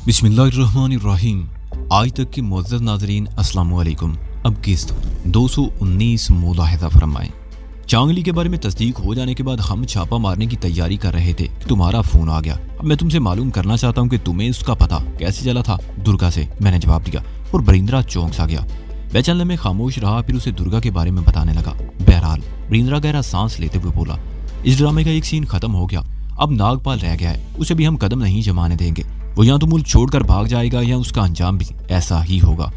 बिस्मिल्लाहिर्रहमानिर्रहीम। आज तक के मुअज़्ज़ज़ नाज़रीन अस्सलाम वालेकुम। अब किस्त 219 मुलाहिज़ा फरमाएं। चांगली के बारे में तस्दीक हो जाने के बाद हम छापा मारने की तैयारी कर रहे थे कि तुम्हारा फोन आ गया। अब मैं तुमसे मालूम करना चाहता हूँ कि तुम्हें उसका पता कैसे चला था। दुर्गा से, मैंने जवाब दिया और बरिंद्रा चौंक सा गया। वह चंद लम्हे खामोश रहा, फिर उसे दुर्गा के बारे में बताने लगा। बहरहाल बरिंद्रा गहरा सांस लेते हुए बोला, इस ड्रामे का एक सीन खत्म हो गया, अब नागपाल रह गया है, उसे भी हम कदम नहीं जमाने देंगे। वो या तो मुल्क छोड़कर भाग जाएगा या उसका अंजाम भी ऐसा ही होगा।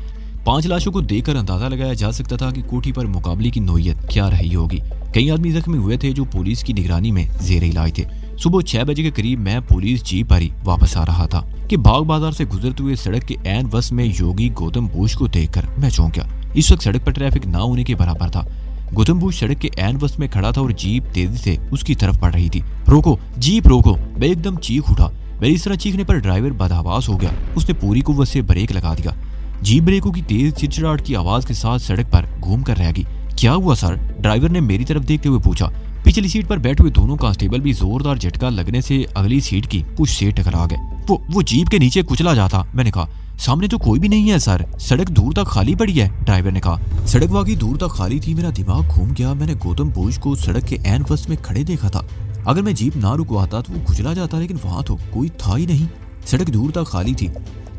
5 लाशों को देखकर अंदाजा लगाया जा सकता था कि कोठी पर मुकाबले की नोयत क्या रही होगी। कई आदमी जख्मी हुए थे जो पुलिस की निगरानी में जेर इलाज थे। सुबह 6 बजे के करीब मैं पुलिस जीप पर ही वापस आ रहा था कि बाग बाजार से गुजरते हुए सड़क के ऐन वस में योगी गौतम बुश को देखकर मैं चौंक गया। इस वक्त सड़क पर ट्रैफिक ना होने के बराबर था। गौतम बुश सड़क के ऐन वस में खड़ा था और जीप तेजी से उसकी तरफ बढ़ रही थी। रोको, जीप रोको। मैं एकदम चीख उठा। मेरी इस तरह चीखने पर ड्राइवर बदहवास हो गया। उसने पूरी कुव्वत से ब्रेक लगा दिया। जीप ब्रेकों की तेज चिड़चिड़ाहट की आवाज के साथ सड़क पर घूम कर रह गई। क्या हुआ सर? ड्राइवर ने मेरी तरफ देखते हुए पूछा। पिछली सीट पर बैठे हुए दोनों कांस्टेबल भी जोरदार झटका लगने से अगली सीट की पुश से टकरा गए। वो जीप के नीचे कुचला जाता। मैंने कहा, सामने तो कोई भी नहीं है सर, सड़क दूर तक खाली पड़ी है। ड्राइवर ने कहा, सड़क वाकई दूर तक खाली थी। मेरा दिमाग घूम गया। मैंने गौतम बुश को सड़क के ऐन वस में खड़े देखा था। अगर मैं जीप ना रुकवाता तो वो कुचला जाता, लेकिन वहां तो कोई था ही नहीं। सड़क दूर तक खाली थी।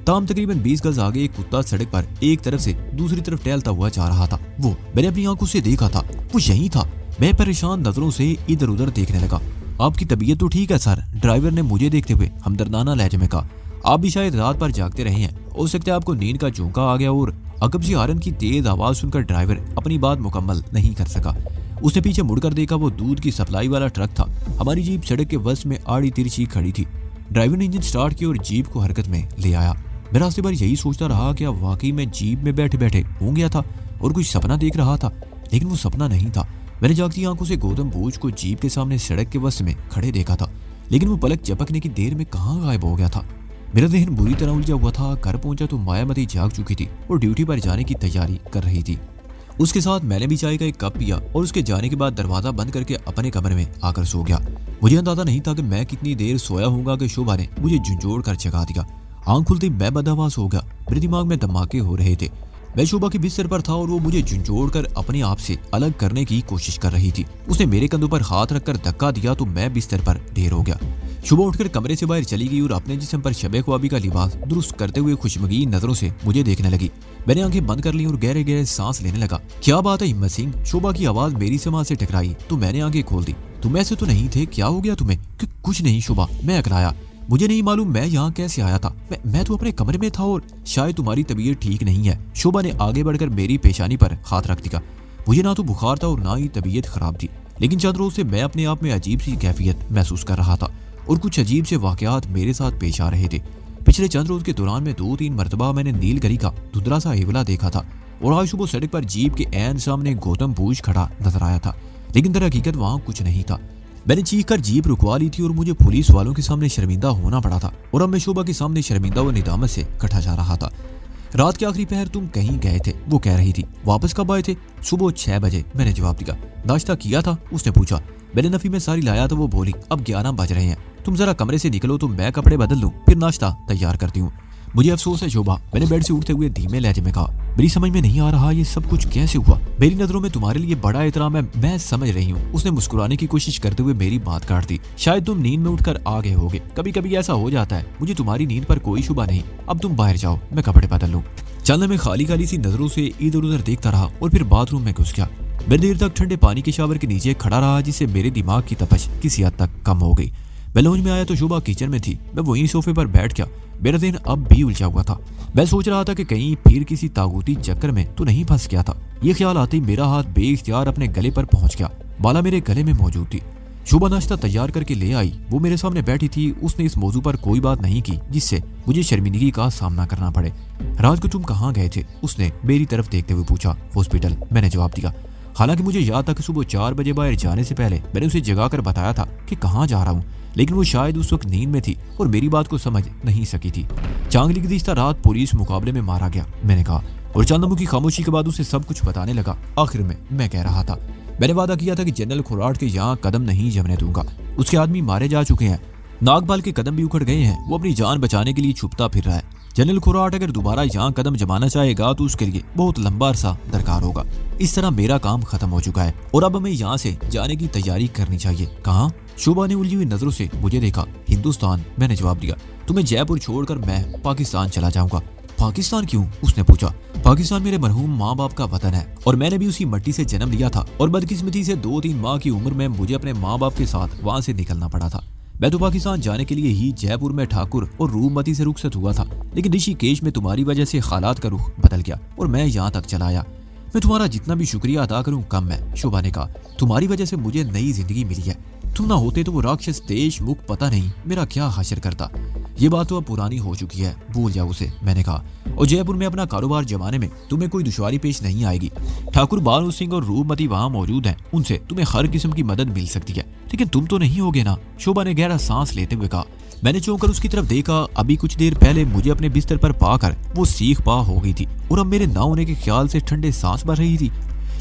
ताम तकरीबन 20 गज आगे एक कुत्ता सड़क पर एक तरफ से दूसरी तरफ टहलता हुआ जा रहा था। वो मैंने अपनी आंखों से देखा था, वो यही था। मैं परेशान नजरों से इधर उधर देखने लगा। आपकी तबीयत तो ठीक है सर? ड्राइवर ने मुझे देखते हुए हमदर्दाना लहजे में कहा। आप भी शायद रात पर जागते रहे हैं, हो सकता है आपको नींद का झोंका आ गया। और अकब सी हारन की तेज आवाज सुनकर ड्राइवर अपनी बात मुकम्मल नहीं कर सका। उसने पीछे मुड़कर देखा, वो दूध की सप्लाई वाला ट्रक था। हमारी जीप सड़क के वस में आड़ी तिरछी खड़ी थी। ड्राइवर ने इंजन स्टार्ट किया और जीप को हरकत में ले आया। मैं रास्ते पर यही सोचता रहा कि अब वाकई में जीप में बैठे बैठे हो गया था और कुछ सपना देख रहा था, लेकिन वो सपना नहीं था। मैंने जागती आंखों से गौतम बुश को जीप के सामने सड़क के वस में खड़े देखा था, लेकिन वो पलक झपकने की देर में कहाँ गायब हो गया था। मेरा जहन बुरी तरह उलझा हुआ था। घर पहुंचा तो मायामती जाग चुकी थी और ड्यूटी पर जाने की तैयारी कर रही थी। उसके साथ मैंने भी चाय का एक कप पिया और उसके जाने के बाद दरवाजा बंद करके अपने कमरे में आकर सो गया। मुझे अंदाजा नहीं था कि मैं कितनी देर सोया होऊंगा कि शोभा ने मुझे झुंझोड़ कर जगा दिया। आंख खुलते मैं बदहवास हो गया। मेरे दिमाग में धमाके हो रहे थे। मैं शोभा के बिस्तर पर था और वो मुझे झुंझोड़ कर अपने आप से अलग करने की कोशिश कर रही थी। उसने मेरे कंधों पर हाथ रखकर धक्का दिया तो मैं बिस्तर पर ढेर हो गया। शोभा उठकर कमरे से बाहर चली गई और अपने जिस्म पर शबे ख्वाबी का लिबास दुरुस्त करते हुए खुशमगीन नजरों से मुझे देखने लगी। मैंने आंखें बंद कर ली और गहरे गहरे सांस लेने लगा। क्या बात है हिम्मत सिंह? शोभा की आवाज मेरी समाज से टकराई तो मैंने आंखें खोल दी। तुम ऐसे तो नहीं थे, क्या हो गया तुम्हें? कुछ नहीं शोभा, मैं अकड़ाया। मुझे नहीं मालूम मैं यहाँ कैसे आया था। मैं तो अपने कमरे में था और शायद तुम्हारी तबीयत ठीक नहीं है। शोभा ने आगे बढ़कर मेरी पेशानी पर हाथ रख दिया। मुझे ना तो बुखार था और ना ही तबीयत खराब थी, लेकिन चंद रोज से मैं अपने आप में अजीब सी कैफियत महसूस कर रहा था और कुछ अजीब से वाकयात मेरे साथ पेश आ रहे थे। पिछले चंद रोज के दौरान में 2-3 मरतबा मैंने नीलगरी का धुंधला सा हेवला देखा था और आज सुबह सड़क पर जीप के ऐन सामने गौतम बुश खड़ा नजर आया था, लेकिन दर हकीकत वहां कुछ नहीं था। मैंने चीख कर जीप रुकवा ली थी और मुझे पुलिस वालों के सामने शर्मिंदा होना पड़ा था और अब मैं शोभा के सामने शर्मिंदा व निदामत से कटा जा रहा था। रात के आखिरी पहर तुम कहीं गए थे, वो कह रही थी। वापस कब आए थे? सुबह 6 बजे, मैंने जवाब दिया। नाश्ता किया था? उसने पूछा। मैंने नफी में सारी लाया तो वो बोली, अब 11 बज रहे हैं, तुम जरा कमरे से निकलो तो मैं कपड़े बदल लूं, फिर नाश्ता तैयार करती हूँ। मुझे अफसोस है शोभा, मैंने बेड से उठते हुए धीमे लहजे में कहा। मेरी समझ में नहीं आ रहा ये सब कुछ कैसे हुआ। मेरी नजरों में तुम्हारे लिए बड़ा एहतराम है, मैं समझ रही हूँ। उसने मुस्कुराने की कोशिश करते हुए मेरी बात काट दी। शायद तुम नींद में उठकर आ गए होगे, कभी कभी ऐसा हो जाता है। मुझे तुम्हारी नींद पर कोई शुबा नहीं। अब तुम बाहर जाओ, मैं कपड़े बदल लूं। चलने में खाली खाली सी नजरों से इधर उधर देखता रहा और फिर बाथरूम में घुस गया। मैं देर तक ठंडे पानी के शावर के नीचे खड़ा रहा, जिससे मेरे दिमाग की तपश किसी हद तक कम हो गई। मैं लॉन्ज में आया तो शोभा किचन में थी। मैं वहीं सोफे पर बैठ गया। मेरा दिन अब भी उलझा हुआ था। मैं सोच रहा था कि कहीं फिर किसी तागूती चक्कर में तो नहीं फंस गया था। ये ख्याल आते ही मेरा हाथ बेइख्तियार अपने गले पर पहुंच गया। बाला मेरे गले में मौजूद थी। शोभा नाश्ता तैयार करके ले आई। वो मेरे सामने बैठी थी। उसने इस मौजू पर कोई बात नहीं की जिससे मुझे शर्मिंदगी का सामना करना पड़े। रात को तुम कहाँ गए थे? उसने मेरी तरफ देखते हुए पूछा। हॉस्पिटल, मैंने जवाब दिया। हालांकि मुझे याद था कि सुबह 4 बजे बाहर जाने से पहले मैंने उसे जगाकर बताया था कि कहाँ जा रहा हूँ, लेकिन वो शायद उस वक्त नींद में थी और मेरी बात को समझ नहीं सकी थी। चांगली गुज़िश्ता रात पुलिस मुकाबले में मारा गया, मैंने कहा, और चंद की खामोशी के बाद उसे सब कुछ बताने लगा। आखिर में मैं कह रहा था, मैंने वादा किया था कि जनरल खुराट के यहाँ कदम नहीं जमने दूंगा। उसके आदमी मारे जा चुके हैं। नागपाल के कदम भी उखड़ गए हैं। वो अपनी जान बचाने के लिए छुपता फिर रहा है। जनरल खुराट अगर दोबारा यहाँ कदम जमाना चाहेगा तो उसके लिए बहुत लंबा अरसा दरकार होगा। इस तरह मेरा काम खत्म हो चुका है और अब हमें यहाँ से जाने की तैयारी करनी चाहिए। कहाँ? शोभा ने उलझी हुई नजरों से मुझे देखा। हिंदुस्तान, मैंने जवाब दिया। तुम्हें जयपुर छोड़कर मैं पाकिस्तान चला जाऊंगा। पाकिस्तान क्यों? उसने पूछा। पाकिस्तान मेरे मरहूम माँ बाप का वतन है और मैंने भी उसी मिट्टी से जन्म लिया था और बदकिस्मती से 2-3 माह की उम्र में मुझे अपने माँ बाप के साथ वहाँ से निकलना पड़ा था। मैं तो पाकिस्तान जाने के लिए ही जयपुर में ठाकुर और रूपमती से रुखसत हुआ था, लेकिन ऋषिकेश में तुम्हारी वजह से हालात का रुख बदल गया और मैं यहाँ तक चला आया। मैं तुम्हारा जितना भी शुक्रिया अदा करूं कम है। शोभा ने कहा, तुम्हारी वजह से मुझे नई जिंदगी मिली है। तुम ना होते तो वो राक्षस देश मुख पता नहीं मेरा क्या हासिल करता। ये बात तो अब पुरानी हो चुकी है, भूल जाओ उसे, मैंने कहा। और जयपुर में अपना कारोबार जमाने में तुम्हें कोई दुश्वारी पेश नहीं आएगी। ठाकुर बानू सिंह और रूपमती वहाँ मौजूद हैं, उनसे तुम्हें हर किस्म की मदद मिल सकती है। लेकिन तुम तो नहीं होगे ना? शोभा ने गहरा सांस लेते हुए कहा। मैंने चौंक कर उसकी तरफ देखा। अभी कुछ देर पहले मुझे अपने बिस्तर पर पाकर वो सीख पा हो गई थी और अब मेरे ना होने के ख्याल से ठंडे सांस भर रही थी।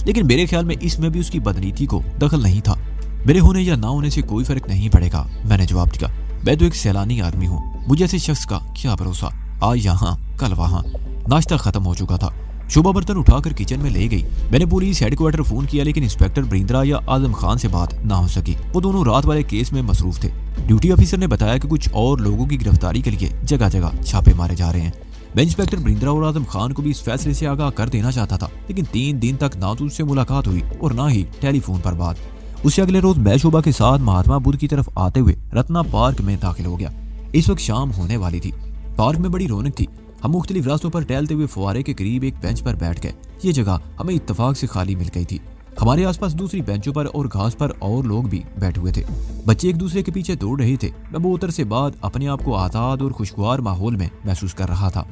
लेकिन मेरे ख्याल में इसमें भी उसकी बदनीति को दखल नहीं था। मेरे होने या ना होने से कोई फर्क नहीं पड़ेगा, मैंने जवाब दिया। मैं तो एक सैलानी आदमी हूँ, मुझे ऐसे शख्स का क्या भरोसा। आज यहाँ कल वहाँ। नाश्ता खत्म हो चुका था। शोभा बर्तन उठाकर किचन में ले गई। मैंने पुलिस हेडक्वार्टर फोन किया लेकिन इंस्पेक्टर ब्रिंद्रा या आजम खान से बात ना हो सकी। वो दोनों रात वाले केस में मसरूफ थे। ड्यूटी ऑफिसर ने बताया कि कुछ और लोगों की गिरफ्तारी के लिए जगह जगह छापे मारे जा रहे हैं। मैं इंस्पेक्टर ब्रिंद्रा और आजम खान को भी इस फैसले से आगाह कर देना चाहता था, लेकिन 3 दिन तक ना तो उससे मुलाकात हुई और ना ही टेलीफोन पर बात। उससे अगले रोज मैं शोभा के साथ महात्मा बुद्ध की तरफ आते हुए रत्ना पार्क में दाखिल हो गया। इस वक्त शाम होने वाली थी। पार्क में बड़ी रौनक थी। हम मुख्तलिफ रास्तों पर टहलते हुए फुआरे के करीब एक बेंच पर बैठ गए। ये जगह हमें इत्तेफाक से खाली मिल गई थी। हमारे आसपास दूसरी बेंचों पर और घास पर और लोग भी बैठे हुए थे। बच्चे एक दूसरे के पीछे दौड़ रहे थे। मैं बहुत से बाद अपने आप को आजाद और खुशगवार माहौल में महसूस कर रहा था।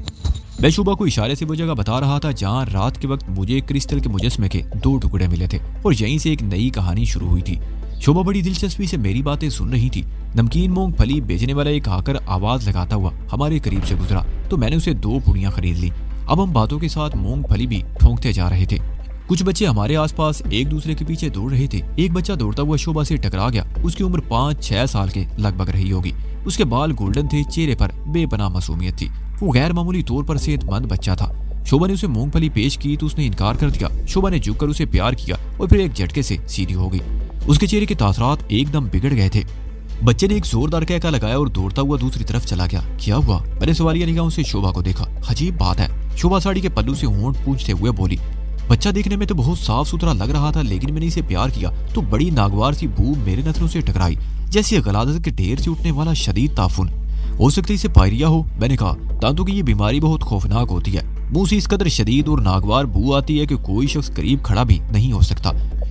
मैं शोभा को इशारे से वो जगह बता रहा था जहाँ रात के वक्त मुझे क्रिस्टल के मुजस्मे के 2 टुकड़े मिले थे और यहीं से एक नई कहानी शुरू हुई थी। शोभा बड़ी दिलचस्पी से मेरी बातें सुन रही थी। नमकीन मूंगफली बेचने वाला एक हाकर आवाज लगाता हुआ हमारे करीब से गुजरा तो मैंने उसे 2 पुड़ियां खरीद ली। अब हम बातों के साथ मूंगफली भी ठोंकते जा रहे थे। कुछ बच्चे हमारे आसपास एक दूसरे के पीछे दौड़ रहे थे। एक बच्चा दौड़ता हुआ शोभा से टकरा गया। उसकी उम्र 5-6 साल के लगभग रही होगी। उसके बाल गोल्डन थे, चेहरे पर बेपनाह मासूमियत थी। वो गैर मामूली तौर पर सेहतमंद बच्चा था। शोभा ने उसे मूंगफली पेश की तो उसने इनकार कर दिया। शोभा ने झुककर उसे प्यार किया और फिर एक झटके से सीधी हो गई। उसके चेहरे के तासरात एकदम बिगड़ गए थे। बच्चे ने एक जोरदार कहका लगाया और दौड़ता हुआ दूसरी तरफ चला गया। क्या हुआ? मैंने सवालिया निगाहों से शोभा को देखा। अजीब बात है, शोभा साड़ी के पल्लू से होंठ पूंछते हुए बोली। बच्चा देखने में तो बहुत साफ सुथरा लग रहा था, लेकिन मैंने इसे प्यार किया तो बड़ी नागवार सी बू मेरे नथनों से टकराई, जैसे गलादत के ढेर से उठने वाला शदीद ताफुन। हो सकता है इसे पायरिया हो, मैंने कहा। दांतों की ये बीमारी बहुत खौफनाक होती है। मुंह से इस कदर शदीद और नागवार बू आती है कि कोई शख्स करीब खड़ा भी नहीं हो सकता।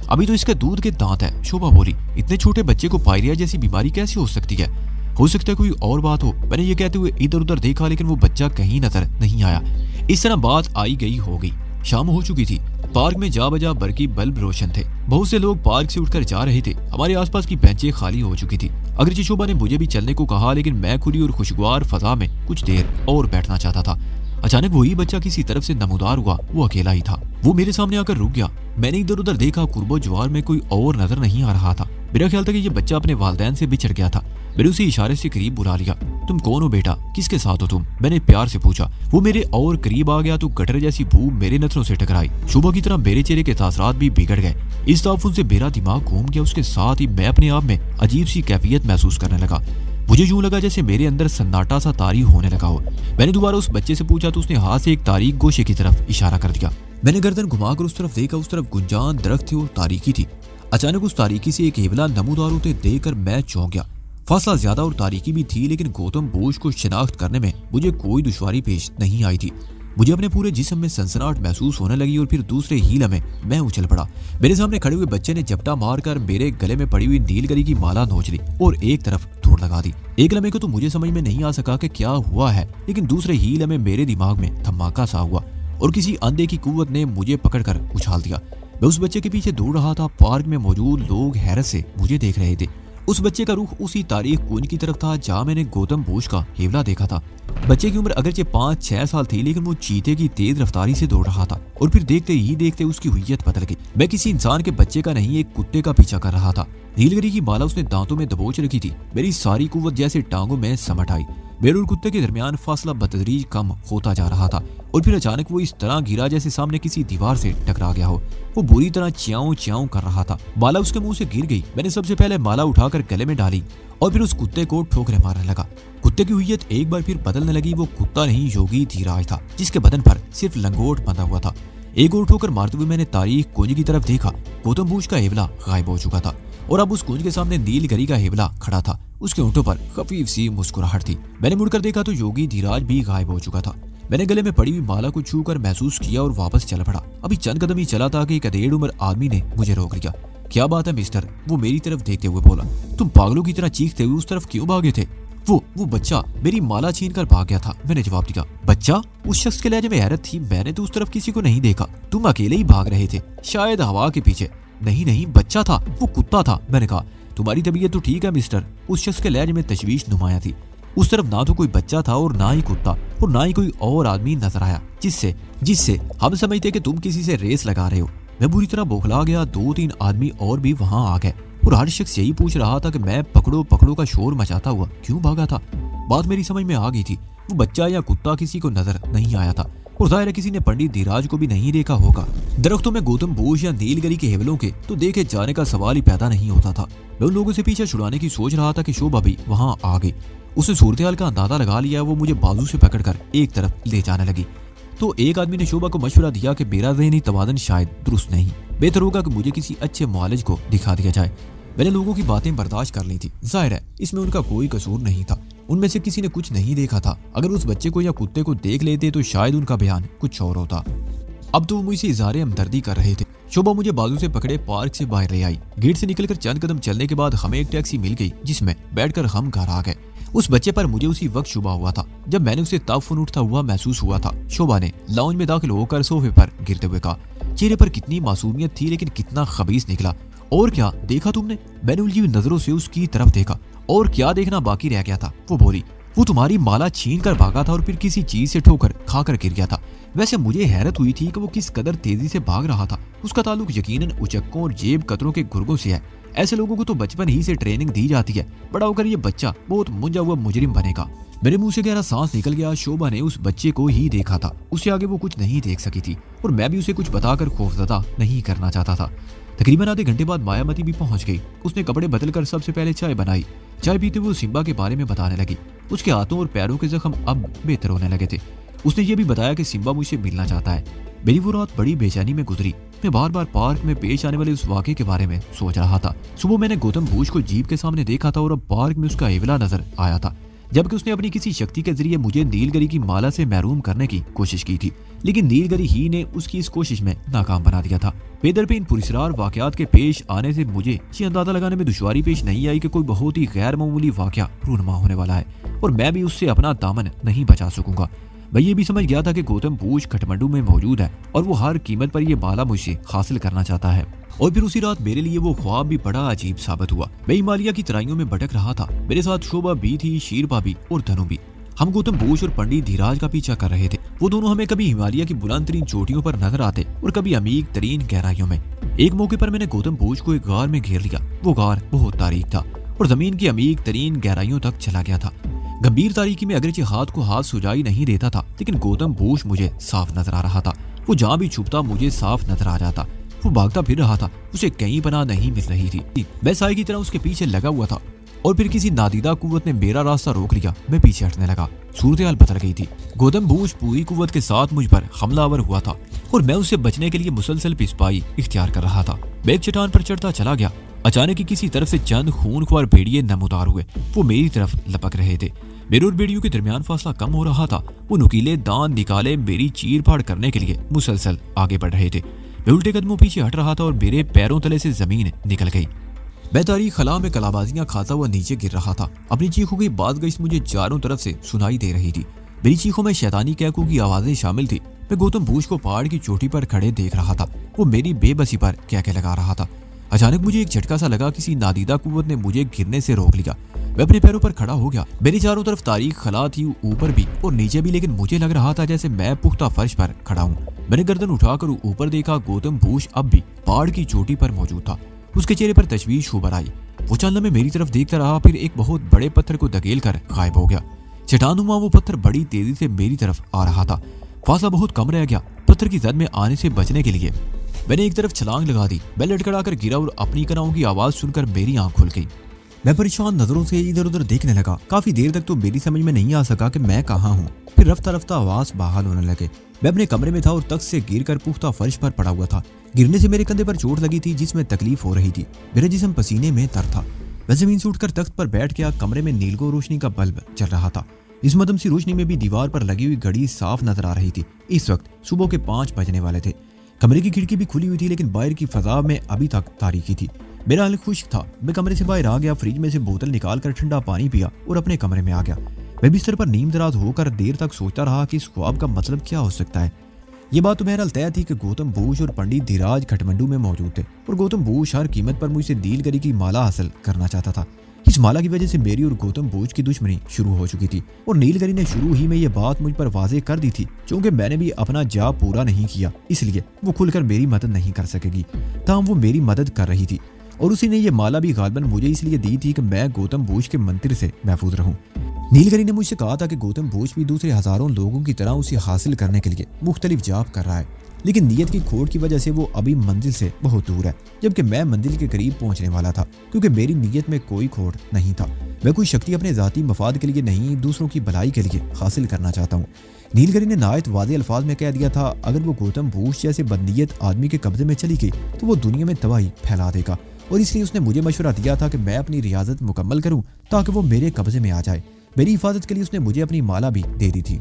अभी तो इसके दूध के दांत है, शोभा बोली। इतने छोटे बच्चे को पायरिया जैसी बीमारी कैसे हो सकती है? हो सकता है कोई और बात हो। मैंने ये कहते हुए इधर उधर देखा लेकिन वो बच्चा कहीं नजर नहीं आया। इस तरह बात आई गई हो गई। शाम हो चुकी थी। पार्क में जा बजा बरकी बल्ब रोशन थे। बहुत से लोग पार्क से उठकर जा रहे थे। हमारे आसपास की बेंचें खाली हो चुकी थी। अगरचे शोभा ने मुझे भी चलने को कहा, लेकिन मैं खुली और खुशगवार फजा में कुछ देर और बैठना चाहता था। अचानक वही बच्चा किसी तरफ से नमूदार हुआ। वो अकेला ही था। वो मेरे सामने आकर रुक गया। मैंने इधर उधर देखा, कुर्बो जवार में कोई और नजर नहीं आ रहा था। मेरा ख्याल था कि ये बच्चा अपने वालिदैन से बिछड़ गया था। मैंने उसे इशारे से करीब बुला लिया। तुम कौन हो बेटा? किसके साथ हो तुम? मैंने प्यार से पूछा। वो मेरे और करीब आ गया तो गटर जैसी भूख मेरे नथनों से टकराई। शोभा की तरह मेरे चेहरे के तासरात भी बिगड़ गए। इस ताफुन से मेरा दिमाग घूम गया। उसके साथ ही मैं अपने आप में अजीब सी कैफियत महसूस करने लगा। मुझे यूं लगा जैसे मेरे अंदर सन्नाटा सा तारी होने लगा हो। मैंने दोबारा उस बच्चे से पूछा तो उसने हाथ से एक तारीक गोशे की तरफ इशारा कर दिया। मैंने गर्दन घुमाकर उस तरफ देखा। उस तरफ गुंजान दरख्त थे और तारीकी थी। अचानक उस तारीकी से एक हेबला नमूदार होते देखकर मैं चौंक गया। फासला ज्यादा और तारीकी भी थी, लेकिन गौतम बोझ को शिनाख्त करने में मुझे कोई दुश्वारी पेश नहीं आई थी। मुझे अपने पूरे जिस्म में सनसनाहट महसूस होने लगी और फिर दूसरे ही लम्हे मैं उछल पड़ा। मेरे सामने खड़े हुए बच्चे ने झपटा मारकर मेरे गले में पड़ी हुई नीलगरी की माला नोच ली और एक तरफ दौड़ लगा दी। एक लम्हे को तो मुझे समझ में नहीं आ सका कि क्या हुआ है, लेकिन दूसरे ही लम्हे मेरे दिमाग में धमाका सा हुआ और किसी अंधे की कुव्वत ने मुझे पकड़कर उछाल दिया। मैं उस बच्चे के पीछे दौड़ रहा था। पार्क में मौजूद लोग हैरत से मुझे देख रहे थे। उस बच्चे का रुख उसी तारीख कुंज की तरफ था जहाँ मैंने गौतम बुश का हेवला देखा था। बच्चे की उम्र अगरचे 5-6 साल थी, लेकिन वो चीते की तेज रफ्तारी से दौड़ रहा था और फिर देखते ही देखते उसकी हुइयत बदल गई। मैं किसी इंसान के बच्चे का नहीं, एक कुत्ते का पीछा कर रहा था। नीलगिरी की माला उसने दांतों में दबोच रखी थी। मेरी सारी कुव्वत जैसे टांगों में समट आई। मेरे और कुत्ते के दरमियान फासला बतदरीज कम होता जा रहा था और फिर अचानक वो इस तरह गिरा जैसे सामने किसी दीवार से टकरा गया हो। वो बुरी तरह च्याऊं च्याऊं कर रहा था। माला उसके मुंह से गिर गई। मैंने सबसे पहले माला उठाकर गले में डाली और फिर उस कुत्ते को ठोकरें मारने लगा। कुत्ते की हुइयत एक बार फिर बदलने लगी। वो कुत्ता नहीं, योगी धीराज था, जिसके बदन पर सिर्फ लंगोट बंधा हुआ था। एक और ठोकर मारते हुए मैंने तारीख कुंज की तरफ देखा। गौतम बुश का हेवला गायब हो चुका था और अब उस कुंज के सामने नीलगिरी का हेवला खड़ा था। उसके होंठों पर खफीफ सी मुस्कुराहट थी। मैंने मुड़कर देखा तो योगी धीराज भी गायब हो चुका था। मैंने गले में पड़ी हुई माला को छूकर महसूस किया और वापस चल पड़ा। अभी चंद कदम ही चला था कि एक अधेड़ उम्र आदमी ने मुझे रोक लिया। क्या बात है मिस्टर? वो मेरी तरफ देखते हुए बोला। तुम पागलों की तरह चीखते हुए उस तरफ क्यों भागे थे? वो बच्चा मेरी माला छीन कर भाग गया था, मैंने जवाब दिया। बच्चा? उस शख्स के लहजे में हैरत थी। मैंने तो उस तरफ किसी को नहीं देखा। तुम अकेले ही भाग रहे थे, शायद हवा के पीछे। नहीं, बच्चा था, वो कुत्ता था, मैंने कहा। तुम्हारी तबीयत तो ठीक है मिस्टर? उस शख्स के लहजे में तशवीश नुमाया थी। उस तरफ ना तो कोई बच्चा था और ना ही कुत्ता और ना ही कोई और आदमी नजर आया जिससे हम समझते कि तुम किसी से रेस लगा रहे हो। मैं बुरी तरह बौखला गया। 2-3 आदमी और भी वहां आ गए और हर शख्स यही पूछ रहा था कि मैं पकड़ो का शोर मचाता हुआ क्यों भागा था। बात मेरी समझ में आ गई थी। वो बच्चा या कुत्ता किसी को नजर नहीं आया था और जाहिर है किसी ने पंडित धीराज को भी नहीं देखा होगा। दरख्तों में गौतम बुश या नीलगिरी के हेवलों के तो देखे जाने का सवाल ही पैदा नहीं होता था। मैं उन लोगों से पीछा छुड़ाने की सोच रहा था कि शोभा भी वहां आ गई। उसने सूरत-ए-हाल का अंदाजा लगा लिया। वो मुझे बाजू से पकड़कर एक तरफ ले जाने लगी तो एक आदमी ने शोभा को मशवरा दिया कि मेरा ज़हनी तवाज़ुन शायद दुरुस्त नहीं, बेहतर होगा कि मुझे किसी अच्छे मुआलिज को दिखा दिया जाए। मैंने लोगों की बातें बर्दाश्त कर ली थी। जाहिर है इसमें उनका कोई कसूर नहीं था। उनमें से किसी ने कुछ नहीं देखा था। अगर उस बच्चे को या कुत्ते को देख लेते तो शायद उनका बयान कुछ और होता। अब तो वो मुझसे इज़हार हमदर्दी कर रहे थे। शोभा मुझे बाजू से पकड़े पार्क से बाहर ले आई। गेट से निकलकर चंद कदम चलने के बाद हमें एक टैक्सी मिल गई जिसमें बैठकर हम घर आ गए। उस बच्चे पर मुझे उसी वक्त शुबा हुआ था जब मैंने उसे ताफुन उठता हुआ महसूस हुआ था। शोभा ने लाउंज में दाखिल होकर सोफे पर गिरते हुए कहा। चेहरे पर कितनी मासूमियत थी, लेकिन कितना खबीस निकला। और क्या देखा तुमने? मैंने उलझी हुई नजरों से उसकी तरफ देखा। और क्या देखना बाकी रह गया था? वो बोली। वो तुम्हारी माला छीन कर भागा था और फिर किसी चीज से ठोकर खाकर गिर गया था। वैसे मुझे हैरत हुई थी कि वो किस कदर तेजी से भाग रहा था। उसका ताल्लुक यकीनन उचक्कों और जेब कतरों के गुर्गों से है। ऐसे लोगों को तो बचपन ही से ट्रेनिंग दी जाती है। बड़ा होकर ये बच्चा बहुत मुंजा हुआ मुजरिम बनेगा। मेरे मुंह से गहरा सांस निकल गया। शोभा ने उस बच्चे को ही देखा था। उससे आगे वो कुछ नहीं देख सकी थी और मैं भी उसे कुछ बताकर खौफजदा नहीं करना चाहता था। तकरीबन आधे घंटे बाद मायावती भी पहुंच गई। उसने कपड़े बदलकर सबसे पहले चाय बनाई। चाय पीते हुए सिम्बा के बारे में बताने लगी। उसके हाथों और पैरों के जख्म अब बेहतर होने लगे थे। उसने ये भी बताया कि सिम्बा मुझसे मिलना चाहता है। मेरी वो रात बड़ी बेचैनी में गुजरी। मैं बार बार पार्क में पेश आने वाले उस वाक़े के बारे में सोच रहा था। सुबह मैंने गौतम बुश को जीप के सामने देखा था और अब पार्क में उसका हेवला नजर आया था, जबकि उसने अपनी किसी शक्ति के जरिए मुझे नीलगिरी की माला से महरूम करने की कोशिश की थी, लेकिन नीलगिरी ही ने उसकी इस कोशिश में नाकाम बना दिया था। बेदर पे इन पुरस्कार वाकयात के पेश आने से मुझे ये अंदाजा लगाने में दुश्वारी पेश नहीं आई कि कोई बहुत ही गैर मामूली वाकया रूनमा होने वाला है और मैं भी उससे अपना दामन नहीं बचा सकूंगा। मैं ये भी समझ गया था कि गौतम बुश काठमांडू में मौजूद है और वो हर कीमत पर ये माला मुझसे हासिल करना चाहता है। और फिर उसी रात मेरे लिए वो ख्वाब भी बड़ा अजीब साबित हुआ। मैं हिमालय की तराइयों में भटक रहा था। मेरे साथ शोभा भी थी, शीर भाभी और धनु भी। हम गौतम बुश और पंडित धीराज का पीछा कर रहे थे। वो दोनों हमें कभी हिमालय की बुलंद तरीन चोटियों पर नजर आते और कभी अमीर तरीन गहराइयों में। एक मौके पर मैंने गौतम बुश को एक गार में घेर लिया। वो गार बहुत तारीक था और जमीन की अमीर तरीन गहराइयों तक चला गया था। गंभीर तारीकी में अगरचे हाथ को हाथ सुझाई नहीं देता था, लेकिन गौतम बुश मुझे साफ नजर आ रहा था। वो जहाँ भी छुपता मुझे साफ नजर आ जाता। वो भागता फिर रहा था। उसे कहीं पनाह नहीं मिल रही थी। मैं साई की तरह उसके पीछे लगा हुआ था और फिर किसी नादीदा कुव्वत ने मेरा रास्ता रोक लिया। मैं पीछे हटने लगा। सूरत-ए-हाल बदल गई थी। गौतम बुश पूरी कुव्वत के साथ मुझ पर हमलावर हुआ था और मैं उससे बचने के लिए मुसलसल पिसपाई इख्तियार कर रहा था। मैं एक चट्टान पर चढ़ता चला गया। अचानक ही किसी तरफ से चंद खूनख्वार भेड़िए नमूदार हुए। वो मेरी तरफ लपक रहे थे। मेरे और भेड़ियों के दरमियान फासला कम हो रहा था। वो नुकीले दांत निकाले मेरी चीर फाड़ करने के लिए मुसलसल आगे बढ़ रहे थे। मैं उल्टे कदमों पीछे हट रहा था और मेरे पैरों तले से जमीन निकल गई। मैं तारीख खला में कलाबाजियां खाता हुआ नीचे गिर रहा था। अपनी चीखों की बाज़ मुझे चारों तरफ से सुनाई दे रही थी। मेरी चीखों में शैतानी कैकों की आवाजें शामिल थी। मैं गौतम बुश को पहाड़ की चोटी पर खड़े देख रहा था। वो मेरी बेबसी पर कैके लगा रहा था। अचानक मुझे एक झटका सा लगा, किसी नादीदा कुव्वत ने मुझे गिरने से रोक लिया। मैं अपने पैरों पर खड़ा हो गया। मेरी चारों तरफ तारीख खला थी, ऊपर भी और नीचे भी, लेकिन मुझे लग रहा था जैसे मैं पुख्ता फर्श पर खड़ा हूँ। मैंने गर्दन उठाकर ऊपर देखा, गौतम भूष अब भी पहाड़ की चोटी पर मौजूद था। उसके चेहरे पर तशवीश उभर आई। वो चंद लम्हे मेरी तरफ देखता रहा, फिर एक बहुत बड़े पत्थर को धकेल कर गायब हो गया। चट्टानुमा वो पत्थर बड़ी तेजी से मेरी तरफ आ रहा था। फासला बहुत कम रह गया। पत्थर की जद में आने से बचने के लिए मैंने एक तरफ छलांग लगा दी। मैं लड़खड़ाकर गिरा और अपनी कनाओं की आवाज सुनकर मेरी आंख खुल गई। मैं परेशान नजरों से इधर उधर देखने लगा। काफी देर तक तो मेरी समझ में नहीं आ सका कि मैं कहाँ हूँ। फिर रफ्ता रफ्ता आवाज बहाल होने लगे। मैं अपने कमरे में था और तख्त से गिरकर पुख्ता फर्श पर पड़ा हुआ था। गिरने से मेरे कंधे पर चोट लगी थी, जिसमें तकलीफ हो रही थी। मेरा जिस्म पसीने में तर था। मैं जमीन से उठकर तख्त पर बैठ गया। कमरे में नीलगो रोशनी का बल्ब चल रहा था। इस मदम सी रोशनी में भी दीवार पर लगी हुई घड़ी साफ नजर आ रही थी। इस वक्त सुबह के 5 बजने वाले थे। कमरे की खिड़की भी खुली हुई थी, लेकिन बाहर की फजा में अभी तक तारीकी थी। मेरा हाल खुश्क था। मैं कमरे से बाहर आ गया, फ्रिज में से बोतल निकालकर ठंडा पानी पिया और अपने कमरे में आ गया। मैं बिस्तर पर नींद दराज होकर देर तक सोचता रहा कि इस ख्वाब का मतलब क्या हो सकता है। ये बात तो बहरहाल तय थी कि गौतम भूष और पंडित धीराज खटमंडू में मौजूद थे और गौतम भूष हर कीमत पर मुझसे नीलगिरी की माला हासिल करना चाहता था। इस माला की वजह से मेरी और गौतम भूष की दुश्मनी शुरू हो चुकी थी और नीलगिरी ने शुरू ही में यह बात मुझ पर वाजे कर दी थी। क्योंकि मैंने भी अपना जा पूरा नहीं किया, इसलिए वो खुलकर मेरी मदद नहीं कर सकेगी। ताहम वो मेरी मदद कर रही थी और उसी ने यह माला भी गालबन मुझे इसलिए दी थी कि मैं गौतम भूष के मंत्र से महफूज रहूं। नीलगिरी ने मुझसे कहा था कि गौतम भूष भी दूसरे हजारों लोगों की तरह उसे हासिल करने के लिए मुख्तलिफ जाप कर रहा है, लेकिन नीयत की खोट की वजह से वो अभी मंजिल से बहुत दूर है, जबकि मैं मंजिल के करीब पहुंचने वाला था। क्योंकि मेरी नीयत में कोई खोट नहीं था। मैं कोई शक्ति अपने जाती मफाद के लिए नहीं, दूसरों की भलाई के लिए हासिल करना चाहता हूँ। नीलगिरी ने नायत वादे अल्फाज में कह दिया था, अगर वो गौतम भूष जैसे बदनीयत आदमी के कब्जे में चली गई तो वो दुनिया में तबाही फैला देगा। और इसलिए उसने मुझे मशवरा दिया था कि मैं अपनी रियाजत मुकम्मल करूँ ताकि वो मेरे कब्जे में आ जाए। मेरी हिफाजत के लिए उसने मुझे अपनी माला भी दे दी थी।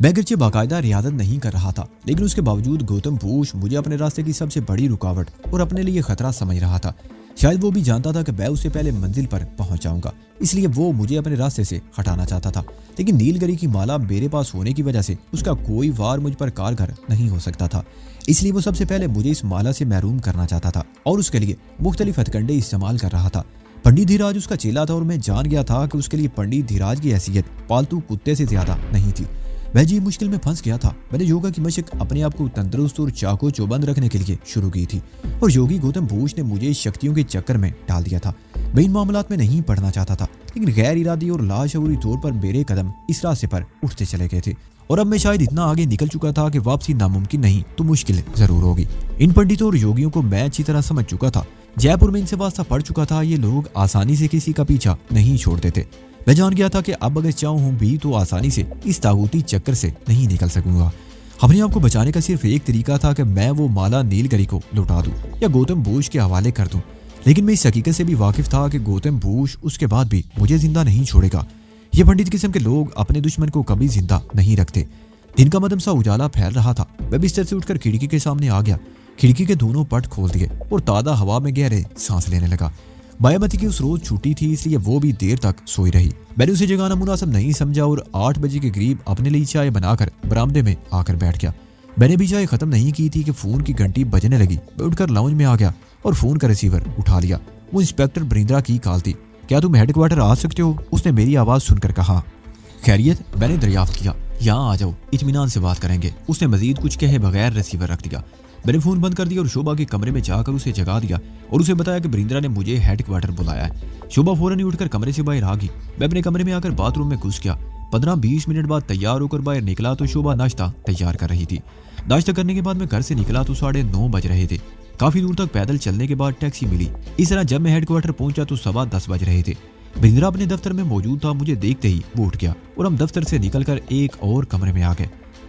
मैं अगरचे बाकायदा रियाजत नहीं कर रहा था, लेकिन उसके बावजूद गौतम भूष मुझे अपने रास्ते की सबसे बड़ी रुकावट और अपने लिए खतरा समझ रहा था। शायद वो भी जानता था कि मैं उससे पहले मंजिल पर पहुंच जाऊंगा, इसलिए वो मुझे अपने रास्ते से हटाना चाहता था। लेकिन नीलगिरी की माला मेरे पास होने की वजह से उसका कोई वार मुझ पर कारगर नहीं हो सकता था। इसलिए वो सबसे पहले मुझे इस माला से महरूम करना चाहता था और उसके लिए मुख्तलिफ हथकंडे इस्तेमाल कर रहा था। पंडित धीराज उसका चेला था और मैं जान गया था कि उसके लिए पंडित धीराज की हैसियत पालतू कुत्ते से ज्यादा नहीं थी। मैं जी मुश्किल में फंस गया था। मैंने योगा की मशक अपने आप को तंदुरुस्त और चाको चौबंद रखने के लिए शुरू की थी और योगी गौतम भूष ने मुझे शक्तियों के चक्कर में डाल दिया था। मैं इन मामलात में नहीं पढ़ना चाहता था, लेकिन गैर इरादी और लाशऊरी तौर पर मेरे कदम इस रास्ते पर उठते चले गए थे और अब मैं शायद इतना आगे निकल चुका था कि वापसी नामुमकिन नहीं तो मुश्किल जरूर होगी। इन पंडितों और योगियों को मैं अच्छी तरह समझ चुका था। जयपुर में इनसे वास्ता पड़ चुका था। ये लोग आसानी से किसी का पीछा नहीं छोड़ते थे। मैं जान गया था कि अब अगर चाहूं भी तो आसानी से इस तागूती चक्कर से नहीं निकल सकूंगा। अपने आप को बचाने का सिर्फ एक तरीका था कि मैं वो माला नीलगिरी को लौटा दूं या गौतम भूष के हवाले कर दूं। लेकिन मैं इस हकीकत से भी वाकिफ था कि गौतम भूष उसके बाद भी मुझे जिंदा नहीं छोड़ेगा। ये पंडित किस्म के लोग अपने दुश्मन को कभी जिंदा नहीं रखते। दिन का मदम सा उजाला फैल रहा था। मैं बिस्तर से उठकर खिड़की के सामने आ गया। खिड़की के दोनों पट खोल दिए और ताज़ा हवा में गहरे सांस लेने लगा। बायामती की उस रोज छुट्टी थी, इसलिए वो भी देर तक सोई रही। मैंने उसे जगाना मुनासिब नहीं समझा और 8 बजे के करीब अपने लिए चाय बनाकर बरामदे में आकर बैठ गया। मैंने भी चाय खत्म नहीं की थी कि फोन की घंटी बजने लगी। मैं उठकर लाउंज में आ गया और फोन का रिसीवर उठा लिया। वो इंस्पेक्टर बरिंद्रा की कॉल थी। क्या तुम हेडक्वार्टर आ सकते हो? उसने मेरी आवाज सुनकर कहा। खैरियत? मैंने दरियाफ्त किया। यहाँ आ जाओ, इत्मीनान से बात करेंगे। उसने मजीद कुछ कहे बगैर रिसीवर रख दिया। मैंने फोन बंद कर दिया और शोभा के कमरे में जाकर उसे जगा दिया और उसे बताया कि बरिंद्रा ने मुझे हेडक्वार्टर बुलाया है। शोभा फौरन ही उठकर कमरे से बाहर आ गई। मैं अपने कमरे में आकर बाथरूम में घुस गया। 15-20 मिनट बाद तैयार होकर बाहर निकला तो शोभा नाश्ता तैयार कर रही थी। नाश्ता करने के बाद मैं घर से निकला तो 9:30 बज रहे थे। काफी दूर तक पैदल चलने के बाद टैक्सी मिली। इस तरह जब मैं हेडक्वार्टर पहुंचा तो 10:15 बज रहे थे। बरिंद्रा अपने दफ्तर में मौजूद था। मुझे देखते ही वो उठ गया और हम दफ्तर से निकलकर एक और कमरे में आ गए।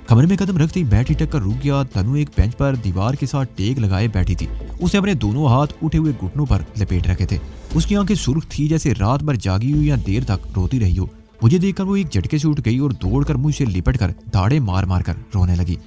कमरे में कदम रखते ही बैठी टक्कर रुक गया। तनु एक बेंच पर दीवार के साथ टेक लगाए बैठी थी। उसने अपने दोनों हाथ उठे हुए घुटनों पर लपेट रखे थे। उसकी आंखें सुर्ख थी जैसे रात भर जागी हुई या देर तक रोती रही हो। मुझे देखकर वो एक झटके से उठ गई और दौड़कर मुझसे लिपट कर दाढ़े मार मार कर रोने लगी।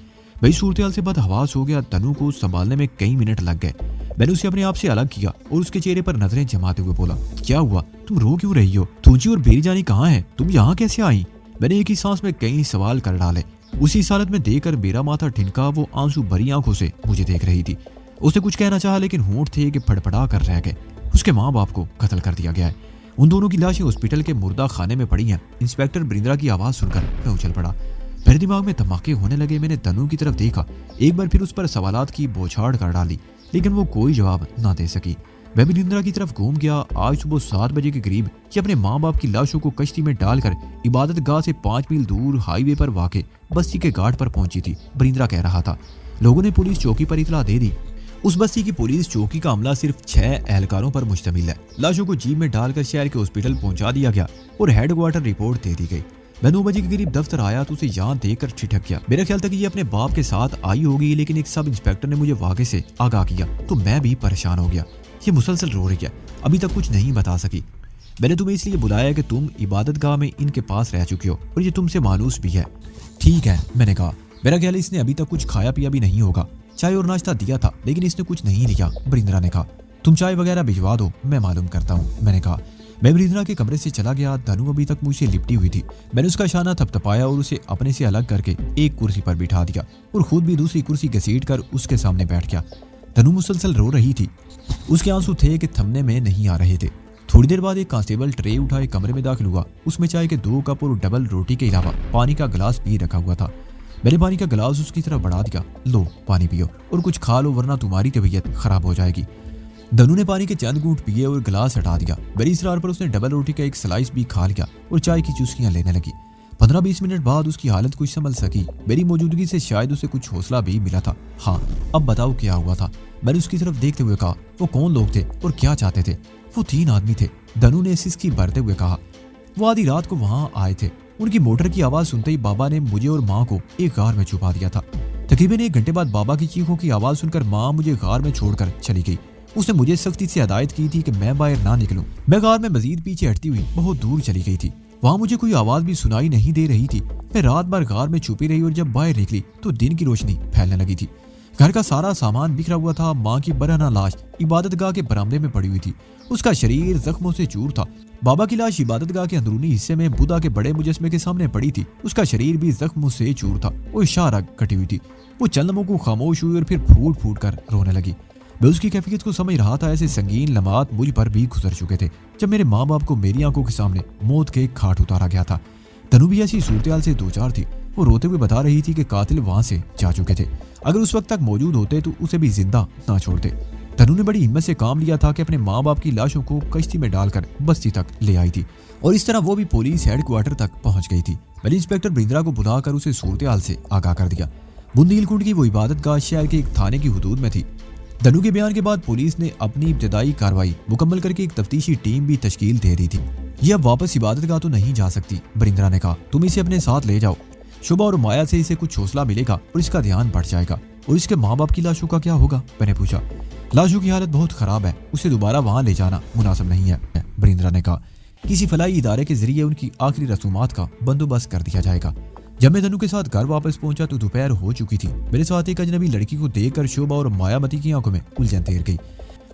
भाई सूरत से बदहवास हो गया। तनु को संभालने में कई मिनट लग गए। मैंने उसे अपने आप से अलग किया और उसके चेहरे पर नजरें जमाते हुए बोला, क्या हुआ? तुम रो क्यों रही हो? तुझी और बेरी जानी कहाँ है? तुम यहाँ कैसे आई? मैंने एक ही सांस में कई सवाल कर डाले। उसी हालत में देखकर मेरा माथा ठिनका। वो आंसू भरी आंखों से मुझे देख रही थी। उसने कुछ कहना चाहा लेकिन होंठ थे कि फड़फड़ा कर रह गए। उसके माँ बाप को कत्ल कर दिया गया है। उन दोनों की लाशें हॉस्पिटल के मुर्दा खाने में पड़ी हैं। इंस्पेक्टर बरिंद्रा की आवाज़ सुनकर मैं उछल पड़ा। मेरे दिमाग में धमाके होने लगे। मैंने धनु की तरफ देखा, एक बार फिर उस पर सवालात की बौछार कर डाली, लेकिन वो कोई जवाब ना दे सकी। मैं बरिंद्रा की तरफ घूम गया। आज सुबह 7 बजे के करीब कि अपने माँ बाप की लाशों को कश्ती में डालकर इबादत गाह से 5 मील दूर हाईवे पर वाक़े बस्ती के घाट पर पहुंची थी, बरिंद्रा कह रहा था। लोगों ने पुलिस चौकी पर इतला दे दी। उस बस्ती की पुलिस चौकी का अमला सिर्फ 6 एहलकारों पर मुश्तमिल है। लाशों को जीप में डालकर शहर के हॉस्पिटल पहुंचा दिया गया और हेडक्वार्टर रिपोर्ट दे दी गई। मैं 9 बजे के करीब दफ्तर आया तो उसे यहाँ देखकर ठिठक गया। मेरा ख्याल था कि ये अपने बाप के साथ आई होगी, लेकिन एक सब इंस्पेक्टर ने मुझे वाक़े से आगाह किया तो मैं भी परेशान हो गया। ये मुसलसल रो रही है, अभी तक कुछ नहीं बता सकी। मैंने तुम्हें इसलिए बुलाया कि तुम इबादत गाह में इनके पास रह चुके हो और ये तुमसे मानूस भी है। ठीक है, मैंने कहा। मेरा ख्याल इसने अभी तक कुछ खाया पिया भी नहीं होगा। चाय और नाश्ता दिया था लेकिन इसने कुछ नहीं लिया। बरिंद्रा ने कहा, तुम चाय वगैरह भिजवा दो, मैं मालूम करता हूँ। मैंने कहा। मैं बरिंद्रा के कमरे से चला गया। धनु अभी तक मुझसे लिपटी हुई थी। मैंने उसका शाना थपथपाया और उसे अपने से अलग करके एक कुर्सी पर बिठा दिया और खुद भी दूसरी कुर्सी घसीट कर उसके सामने बैठ गया। धनु मुसलसल रो रही थी। उसके आंसू थे कि थमने में नहीं आ रहे थे। थोड़ी देर बाद एक कांस्टेबल ट्रे उठाए कमरे में दाखिल हुआ। उसमें चाय के 2 कप और डबल रोटी के अलावा पानी का गिलास भी रखा हुआ था। मैंने पानी का गिलास उसकी तरफ बढ़ा दिया। लो पानी पियो और कुछ खा लो वरना तुम्हारी तबीयत खराब हो जाएगी। धनु ने पानी के चंद घूंट पिए और गिलास हटा दिया। मेरी इसरार पर उसने डबल रोटी का एक स्लाइस भी खा लिया और चाय की चुस्कियां लेने लगी। 15-20 मिनट बाद उसकी हालत कुछ संभल सकी। मेरी मौजूदगी से शायद उसे कुछ हौसला भी मिला था। हाँ, अब बताओ क्या हुआ था? मैंने उसकी तरफ देखते हुए कहा। वो कौन लोग थे और क्या चाहते थे? वो 3 आदमी थे, धनु ने सिसकी भरते हुए कहा। वो आधी रात को वहां आए थे। उनकी मोटर की आवाज सुनते ही बाबा ने मुझे और माँ को एक गार में छुपा दिया था। तकरीबन 1 घंटे बाद बाबा की चीखों की आवाज सुनकर माँ मुझे गार में छोड़कर चली गई। उसने मुझे सख्ती से हिदायत की थी कि मैं बाहर ना निकलूं। मैं गार में मजीद पीछे हटती हुई बहुत दूर चली गई थी। वहां मुझे कोई आवाज भी सुनाई नहीं दे रही थी। मैं रात भर गार में छुपी रही और जब बाहर निकली तो दिन की रोशनी फैलने लगी थी। घर का सारा सामान बिखरा हुआ था। माँ की बरहना लाश इबादत गाह के बरामदे में पड़ी हुई थी। उसका शरीर जख्मों से चूर था। बाबा की लाश इबादत गाह के अंदरूनी हिस्से में बुद्धा के बड़े मुजस्मे के सामने पड़ी थी। उसका शरीर भी जख्मों से चूर था और शाहरा कटी हुई थी। वो चंद लम्हों को खामोश हुई और फिर फूट फूट कर रोने लगी। मैं उसकी कैफियत को समझ रहा था। ऐसे संगीन लम्हात मुझ पर भी गुजर चुके थे जब मेरे माँ बाप को मेरी आंखों के सामने मौत के खाट उतारा गया था। धनु भी ऐसी सूरत से 2-4 थी। वो रोते हुए बता रही थी कि कातिल वहां से जा चुके थे। अगर उस वक्त तक मौजूद होते तो उसे भी जिंदा ना छोड़ते। धनु ने बड़ी हिम्मत से काम लिया था कि अपने माँ बाप की लाशों को कश्ती में डालकर बस्ती तक ले आई थी और इस तरह वो भी पुलिस हेडक्वार्टर तक पहुंच गई थी। मैंने इंस्पेक्टर बरिंद्रा को बुलाकर उसे सूरत से आगाह कर दिया। बुंदेलखंड की वो इबादत गाह शहर के एक थाने की हुदूद में थी। धनु के बयान के बाद पुलिस ने अपनी इब्तदाई कार्रवाई मुकम्मल करके एक तफ्तीशी टीम भी तश्कील दे दी थी। ये अब वापस इबादत गाह तो नहीं जा सकती, बरिंद्रा ने कहा। तुम इसे अपने साथ ले जाओ। शुभा और माया से इसे कुछ हौसला मिलेगा और इसका ध्यान बढ़ जाएगा। और इसके माँ बाप की लाशों का क्या होगा? मैंने पूछा। लाशों की हालत बहुत खराब है, उसे दोबारा वहां ले जाना मुनासिब नहीं है, बरिंद्रा ने कहा। किसी फलाई इदारे के जरिए उनकी आखिरी रसूमात का बंदोबस्त कर दिया जाएगा। जब मैं धनु के साथ घर वापस पहुंचा तो दोपहर हो चुकी थी। मेरे साथ एक अजनबी लड़की को देखकर शोभा और मायावती की आंखों में उलझन तैर गई।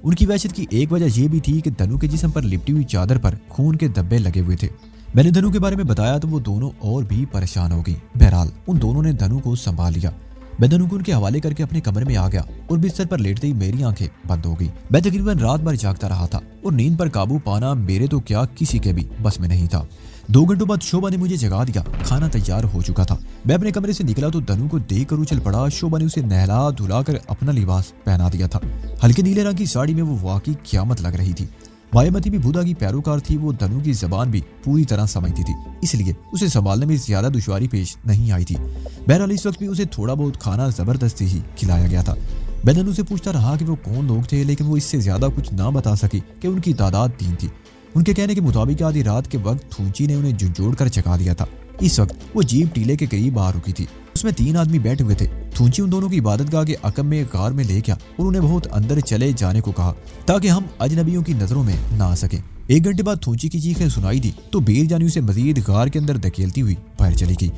उनकी वहशत की एक वजह यह भी थी कि धनु के जिस्म पर लिपटी हुई चादर पर खून के धब्बे लगे हुए थे। मैंने धनु के बारे में बताया तो वो दोनों और भी परेशान हो गई। बहरहाल उन दोनों ने धनु को संभाल लिया। मैं धनु को उनके हवाले करके अपने कमरे में आ गया और बिस्तर पर लेटते ही मेरी आंखें बंद हो गई। मैं तकरीबन रात भर जागता रहा था और नींद पर काबू पाना मेरे तो क्या किसी के भी बस में नहीं था। 2 घंटों बाद शोभा ने मुझे जगा दिया। खाना तैयार हो चुका था। मैं अपने कमरे से निकला तो धनु को देखकर उछल पड़ा। शोभा ने उसे नहला धुलाकर अपना लिबास पहना दिया था। हल्के नीले रंग की साड़ी में वो वाकई क़यामत लग रही थी। मायावती भी बुद्धा की पैरोकार थी। वो धनु की जबान भी पूरी तरह समझती थी, इसलिए उसे संभालने में ज्यादा दुश्वारी पेश नहीं आई थी। बहरहाल इस वक्त भी उसे थोड़ा बहुत खाना जबरदस्ती ही खिलाया गया था। मैं धनु से पूछता रहा कि वो कौन लोग थे, लेकिन वो इससे ज्यादा कुछ ना बता सकी कि उनकी तादाद 3 थी। उनके कहने के मुताबिक आधी रात के वक्त थूंची ने उन्हें झुंझोड़ कर चका दिया था। इस वक्त वो जीप टीले के करीब आ रुकी थी। उसमें 3 आदमी बैठे हुए थे। थूंची उन दोनों की इबादत गाह के अकब में गार में ले गया और उन्हें बहुत अंदर चले जाने को कहा ताकि हम अजनबियों की नजरों में ना आ सके। 1 घंटे बाद थूंची की चीखें सुनाई दी तो बेर जानी उसे मजीद गार के अंदर धकेलती हुई बाहर चली गई।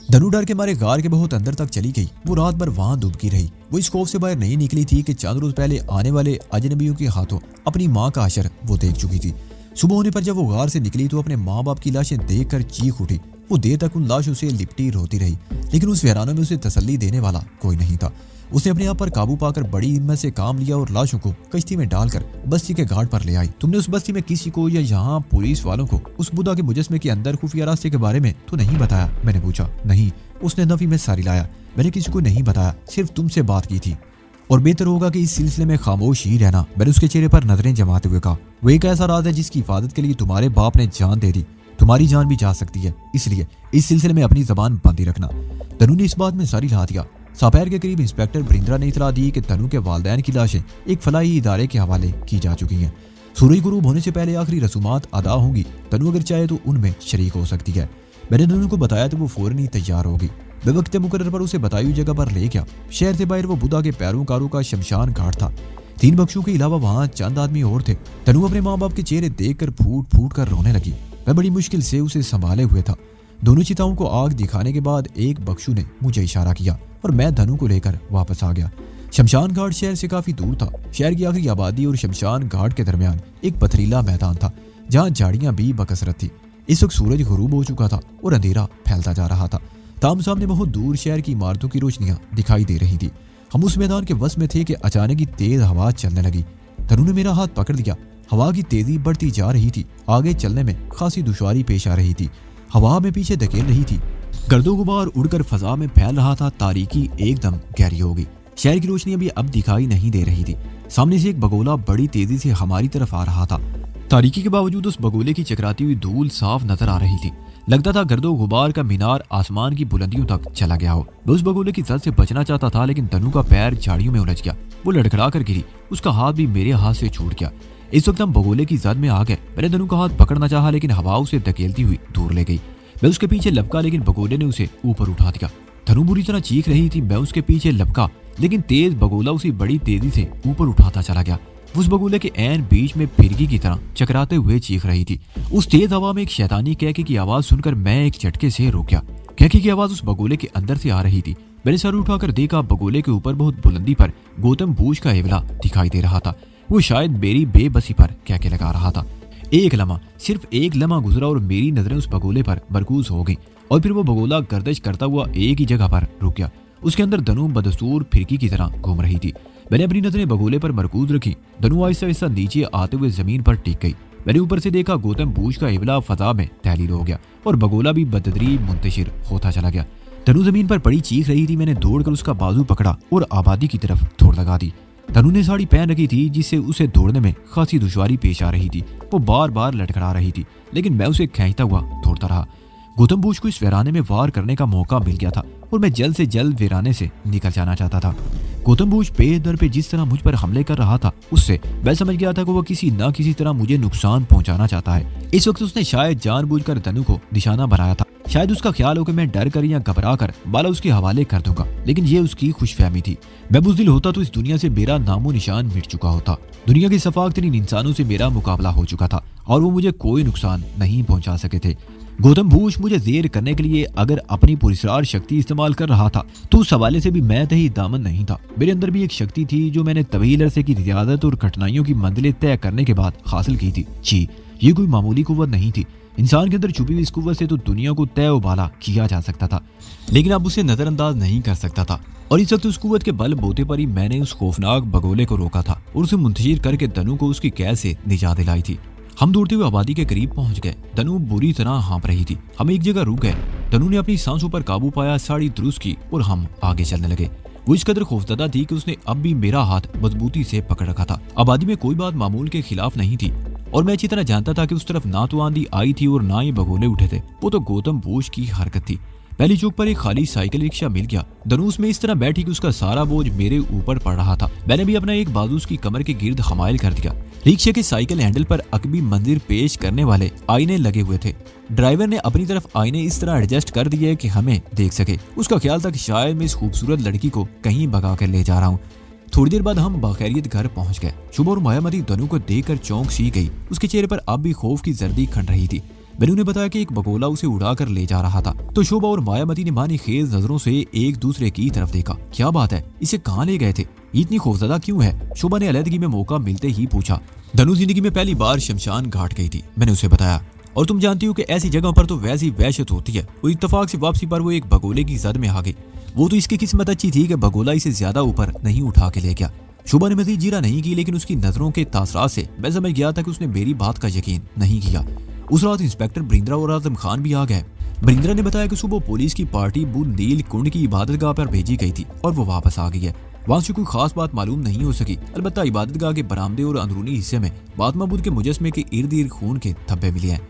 धनु डर के मारे गार के बहुत अंदर तक चली गई। वो रात भर वहां दुबकी रही। वो इस खौफ से बाहर नहीं निकली थी कि चंद रोज पहले आने वाले अजनबियों के हाथों अपनी माँ का अशर वो देख चुकी थी। सुबह होने पर जब वो गार से निकली तो अपने माँ बाप की लाशें देखकर चीख उठी। वो देर तक उन लाशों से लिपटी रोती रही, लेकिन उस वीरानों में उसे तसल्ली देने वाला कोई नहीं था। उसने अपने आप पर काबू पाकर बड़ी हिम्मत से काम लिया और लाशों को कश्ती में डालकर बस्ती के घाट पर ले आई। तुमने उस बस्ती में किसी को या यहाँ पुलिस वालों को उस बुद्धा के मुजस्मे के अंदर खुफिया रास्ते के बारे में तो नहीं बताया? मैंने पूछा। नहीं, उसने नफी में सारी लाया। मैंने किसी को नहीं बताया, सिर्फ तुमसे बात की थी और बेहतर होगा कि इस सिलसिले में खामोश ही रहना। मैंने उसके चेहरे पर नजरें जमाते हुए कहा, वो एक ऐसा राज है जिसकी हिफाजत के लिए तुम्हारे बाप ने जान दे दी। तुम्हारी जान भी जा सकती है, इसलिए इस सिलसिले में अपनी जबान बंदी रखना। तनु ने इस बात में सारी हिला दिया। दोपहर के करीब इंस्पेक्टर बरिंद्रा ने इतला दी कि तनु के वालिदैन की लाशें एक फलाही इदारे के हवाले की जा चुकी हैं। सूरज गुरूब होने से पहले आखिरी रसूमात अदा होंगी। तनु अगर चाहे तो उनमें शरीक हो सकती है। मैंने तनु को बताया तो वो फौरन ही तैयार होगी। मैं वक्त मुकर्रर पर उसे बताई हुई जगह पर ले गया। शहर से बाहर वो बुद्धा के पैरोकारों का शमशान घाट था। 3 बख्शों के अलावा वहाँ चंद आदमी और थे। तनु अपने माँ बाप के चेहरे देखकर फूट फूट कर रोने लगी। मैं बड़ी मुश्किल से उसे संभाले हुए था। दोनों चिताओं को आग दिखाने के बाद एक बख्शू ने मुझे इशारा किया और मैं धनु को लेकर वापस आ गया। शमशान घाट शहर से काफी दूर था। शहर की आखिरी आबादी और शमशान घाट के दरमियान एक पथरीला मैदान था जहाँ झाड़ियां भी बकसरत थी। इस वक्त सूरज गुरूब हो चुका था और अंधेरा फैलता जा रहा था। ताम सामने बहुत दूर शहर की इमारतों की रोशनियां दिखाई दे रही थी। हम उस मैदान के वश में थे कि अचानक ही तेज हवा चलने लगी। तनु ने मेरा हाथ पकड़ लिया। हवा की तेजी बढ़ती जा रही थी। आगे चलने में खासी दुश्वारी पेश आ रही थी। हवा में पीछे धकेल रही थी। गर्दो गुबार उड़कर फजा में फैल रहा था। तारीकी एकदम गहरी हो गई। शहर की रोशनी अभी अब दिखाई नहीं दे रही थी। सामने से एक बगोला बड़ी तेजी से हमारी तरफ आ रहा था। तारीकी के बावजूद उस बगोले की चकराती हुई धूल साफ नजर आ रही थी। लगता था गर्दो गुबार का मीनार आसमान की बुलंदियों तक चला गया हो। मैं उस बगोले की जद से बचना चाहता था, लेकिन तनु का पैर झाड़ियों में उलझ गया। वो लड़खड़ा कर गिरी। उसका हाथ भी मेरे हाथ से छूट गया। इस वक्त हम बगोले की जद में आ गए। मैंने तनु का हाथ पकड़ना चाहा, लेकिन हवा उसे धकेलती हुई दूर ले गई। मैं उसके पीछे लपका, लेकिन बगोले ने उसे ऊपर उठा दिया। तनु बुरी तरह चीख रही थी। मैं उसके पीछे लपका, लेकिन तेज बगोला उसे बड़ी तेजी से ऊपर उठाता चला गया। उस बगोले के ऐन बीच में फिरकी की तरह चकराते हुए चीख रही थी। उस तेज हवा में एक शैतानी कहके की आवाज सुनकर मैं एक झटके से रुक गया। कहके की आवाज उस बगोले के अंदर से आ रही थी। मैंने सर उठाकर देखा, बगोले के ऊपर बहुत बुलंदी पर गौतम बूझ का एवला दिखाई दे रहा था। वो शायद मेरी बेबसी पर कहके लगा रहा था। एक लम्हा, सिर्फ एक लम्हा गुजरा और मेरी नजरें उस बगोले पर मरकूज हो गई। और फिर वो बगोला गर्दश करता हुआ एक ही जगह पर रुक गया। उसके अंदर धनु बदस्तूर फिरकी की तरह घूम रही थी। मैंने अपनी नजरें बगोले पर मरकूज रखी। धनु आहिस्ता आहिस्ता नीचे आते हुए जमीन पर टिक गई। मैंने ऊपर से देखा, गौतम बूझ का एवला फजा में तहलील हो गया और बगोला भी बदतदरीज मुंतशिर होता चला गया। धनु जमीन पर पड़ी चीख रही थी। मैंने दौड़कर उसका बाजू पकड़ा और आबादी की तरफ दौड़ लगा दी। धनु ने साड़ी पहन रखी थी, जिससे उसे दौड़ने में खासी दुश्वारी पेश आ रही थी। वो बार बार लड़खड़ा रही थी, लेकिन मैं उसे खींचता हुआ दौड़ता रहा। गौतम बूझ को इस वीराने में वार करने का मौका मिल गया था और मैं जल्द से जल्द वीराने से निकल जाना चाहता था। गौतम बूझ पे दर पे जिस तरह मुझ पर हमले कर रहा था, उससे मैं समझ गया था कि वह किसी न किसी तरह मुझे नुकसान पहुंचाना चाहता है। इस वक्त उसने शायद जानबूझकर धनु को निशाना बनाया था। शायद उसका ख्याल हो कि मैं डर कर या घबरा कर बाला उसके हवाले कर दूंगा, लेकिन ये उसकी खुशफहमी थी। मैं बुज़दिल होता तो इस दुनिया से मेरा नामो निशान मिट चुका होता। दुनिया के सफाक तरीन इंसानों से मेरा मुकाबला हो चुका था और वो मुझे कोई नुकसान नहीं पहुंचा सके थे। गौतम बूझ मुझे जेर करने के लिए अगर अपनी पुरस्कार शक्ति इस्तेमाल कर रहा था, तो उस हवाले से भी मैं तही दामन नहीं था। मेरे अंदर भी एक शक्ति थी जो मैंने तवील अरसे की रियादत और कठिनाइयों की मंजिलें तय करने के बाद हासिल की थी। जी, ये कोई मामूली कुव्वत नहीं थी। इंसान के अंदर छुपी हुई इस कुव्वत से तो दुनिया को तय उबाला किया जा सकता था, लेकिन अब उसे नजरअंदाज नहीं कर सकता था। और इस वक्त उस कुव्वत के बल बोते पर ही मैंने उस खौफनाक बगोले को रोका था और उसे मुंतशिर करके धनु को उसकी कैद से निजात दिलाई थी। हम दौड़ते हुए आबादी के करीब पहुंच गए। धनु बुरी तरह हाँप रही थी। हम एक जगह रुक गए। धनु ने अपनी सांसों पर काबू पाया, साड़ी दुरुस्त की और हम आगे चलने लगे। वो इस कदर खौफजदा थी कि उसने अब भी मेरा हाथ मजबूती से पकड़ रखा था। आबादी में कोई बात मामूल के खिलाफ नहीं थी और मैं अच्छी तरह जानता था कि उस तरफ ना तो आंधी आई थी और ना ही बगोले उठे थे। वो तो गौतम बूझ की हरकत थी। पहली चौक पर एक खाली साइकिल रिक्शा मिल गया। धनु उसमें इस तरह बैठी कि उसका सारा बोझ मेरे ऊपर पड़ रहा था। मैंने भी अपना एक बाजू उसकी कमर के गिर्द हमायल कर दिया। रिक्शे के साइकिल हैंडल पर अकबी मंजिल पेश करने वाले आईने लगे हुए थे। ड्राइवर ने अपनी तरफ आईने इस तरह एडजस्ट कर दिए कि हमें देख सके। उसका ख्याल था कि शायद मैं इस खूबसूरत लड़की को कहीं भगा कर ले जा रहा हूँ। थोड़ी देर बाद हम बाखैरियत घर पहुंच गए। शुभ और मायामती धनु को देखकर चौंक सी गई। उसके चेहरे पर अब भी खौफ की जर्दी खन रही थी। मैंने उन्हें बताया कि एक बगोला उसे उड़ाकर ले जा रहा था, तो शोभा और मायामती ने मानी खेज नजरों से एक दूसरे की तरफ देखा। क्या बात है, इसे कहाँ ले गए थे? इतनी खौफजदा क्यों है? शोभा ने अलहदगी में मौका मिलते ही पूछा। धनु जिंदगी में पहली बार शमशान घाट गई थी, मैंने उसे बताया। और तुम जानती हो कि ऐसी जगह पर तो वैसी वहशत होती है। वो इत्तेफाक से वापसी पर वो एक बगोले की जद में आ गई। वो तो इसकी किस्मत अच्छी थी कि भगोला इसे ज्यादा ऊपर नहीं उठा के ले गया। शुभा ने मजीद जीरा नहीं की, लेकिन उसकी नजरों के तासरात से मैं समझ गया था कि उसने मेरी बात का यकीन नहीं किया। उस रात इंस्पेक्टर बरिंद्रा और आजम खान भी आ गए। बरिंद्रा ने बताया कि सुबह पुलिस की पार्टी बुंदील कुंड की इबादतगाह पर भेजी गई थी और वो वापस आ गई है। वहां से कोई खास बात मालूम नहीं हो सकी, अलबत्ता इबादतगाह के बरामदे और अंदरूनी हिस्से में बातमा बुद्ध के मुजस्मे के इर्द गिर्द खून के धब्बे मिले हैं।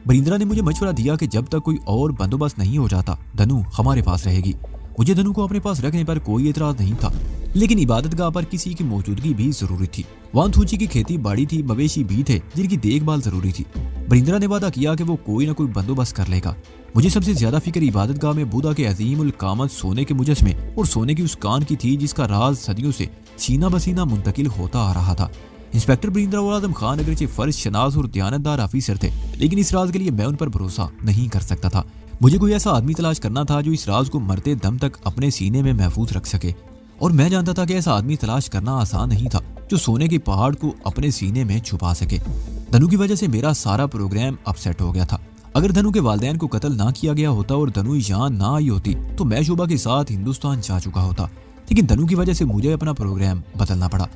बरिंद्रा ने मुझे मशवरा दिया कि जब तक कोई और बंदोबस्त नहीं हो जाता धनु हमारे पास रहेगी। मुझे धनु को अपने पास रखने पर कोई एतराज नहीं था, लेकिन इबादतगाह पर किसी की मौजूदगी भी जरूरी थी। वहां थूची की खेती बाड़ी थी, मवेशी भी थे जिनकी देखभाल जरूरी थी। बरिंद्रा ने वादा किया कि वो कोई ना कोई बंदोबस्त कर लेगा। मुझे सबसे ज्यादा फिक्र इबादतगाह में बुद्धा के अजीम उल कामत सोने के मुजस्मे और सोने की उस कान की थी जिसका राज सदियों से सीना बसीना मुंतकिल होता आ रहा था। इंस्पेक्टर बरिंद्रा और आजम खान अगरचे फर्ज शनास और दयानतदार ऑफिसर थे, लेकिन इस राज के लिए मैं उन पर भरोसा नहीं कर सकता था। मुझे कोई ऐसा आदमी तलाश करना था जो इस राज को मरते दम तक अपने सीने में महफूज रख सके, और मैं जानता था कि ऐसा आदमी तलाश करना आसान नहीं था जो सोने के पहाड़ को अपने सीने में छुपा सके। धनु की वजह से मेरा सारा प्रोग्राम अपसेट हो गया था। अगर धनु के वालिदैन को कत्ल ना किया गया होता और धनु यहाँ ना आई होती तो मैं शोभा के साथ हिंदुस्तान जा चुका होता, लेकिन धनु की वजह से मुझे अपना प्रोग्राम बदलना पड़ा।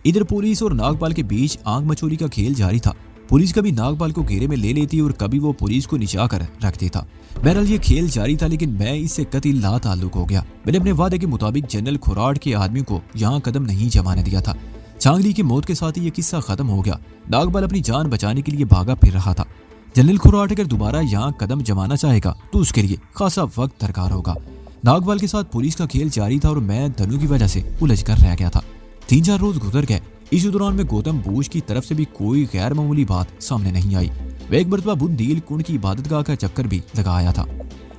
इधर पुलिस और नागपाल के बीच आंख मचोरी का खेल जारी था। पुलिस कभी नागपाल को घेरे में ले लेती और कभी वो पुलिस को निचा कर रख देता। बहरहाल ये खेल जारी था, लेकिन मैं इससे कतई ला ताल्लुक हो गया। मैंने अपने वादे के मुताबिक जनरल खुराड के आदमी को यहाँ कदम नहीं जमाने दिया था। चांगली की मौत के साथ ही ये किस्सा खत्म हो गया। नागपाल अपनी जान बचाने के लिए भागा फिर रहा था। जनरल खुराड अगर दोबारा यहाँ कदम जमाना चाहेगा तो उसके लिए खासा वक्त दरकार होगा। नागपाल के साथ पुलिस का खेल जारी था और मैं धनु की वजह से उलझ कर रह गया था। 3-4 रोज गुजर गए। इस दौरान में गौतम बूझ की तरफ से भी कोई गैर मामूली बात सामने नहीं आई। वह एक मरतबा बुंदील कुंड की इबादतगाह का चक्कर भी लगाया था।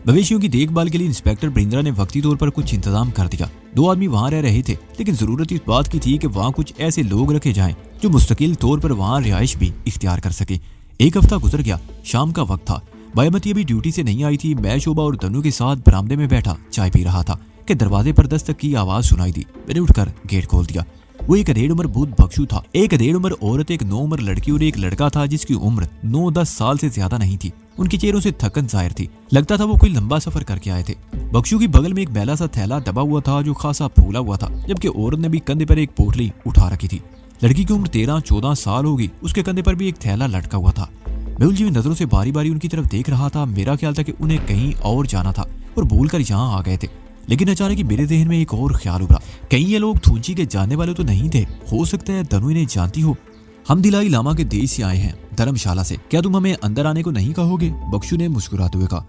मवेशियों की देखभाल के लिए इंस्पेक्टर बरिंद्रा ने वक्ती तौर पर कुछ इंतजाम कर दिया। 2 आदमी वहां रह रहे थे, लेकिन जरूरत इस बात की थी कि वहां कुछ ऐसे लोग रखे जाएं जो मुस्तकिल तौर पर वहां रिहाइश भी इख्तियार कर सके। 1 हफ्ता गुजर गया। शाम का वक्त था। बायमती अभी ड्यूटी से नहीं आई थी। मैं शोभा और धनु के साथ बरामदे में बैठा चाय पी रहा था कि दरवाजे पर दस्तक की आवाज सुनाई दी। मैंने उठकर गेट खोल दिया। वो एक अधेड़ उम्र बुद्ध बख्शू था। एक अधेड़ उम्र औरत, एक 9 उम्र लड़की और एक लड़का था जिसकी उम्र 9-10 साल से ज्यादा नहीं थी। उनके चेहरों से थकन जाहिर थी। लगता था वो कोई लंबा सफर करके आए थे। बख्शू की बगल में एक मैला सा थैला दबा हुआ था जो खासा फूला हुआ था, जबकि औरत ने भी कंधे पर एक पोटली उठा रखी थी। लड़की की उम्र 13-14 साल होगी। उसके कंधे पर भी एक थैला लटका हुआ था। मैं उलझी हुई नजरों से बारी बारी उनकी तरफ देख रहा था। मेरा ख्याल था कि उन्हें कहीं और जाना था और भूलकर यहाँ आ गए थे, लेकिन अचानक ही मेरे जहन में एक और ख्याल उभरा। कहीं ये लोग थूंची के जानने वाले तो नहीं थे? हो सकता है धनु इन्हें जानती हो। हम दिलाई लामा के देश से आए हैं, धर्मशाला से। क्या तुम हमें अंदर आने को नहीं कहोगे? बख्शू ने मुस्कुराते हुए कहा।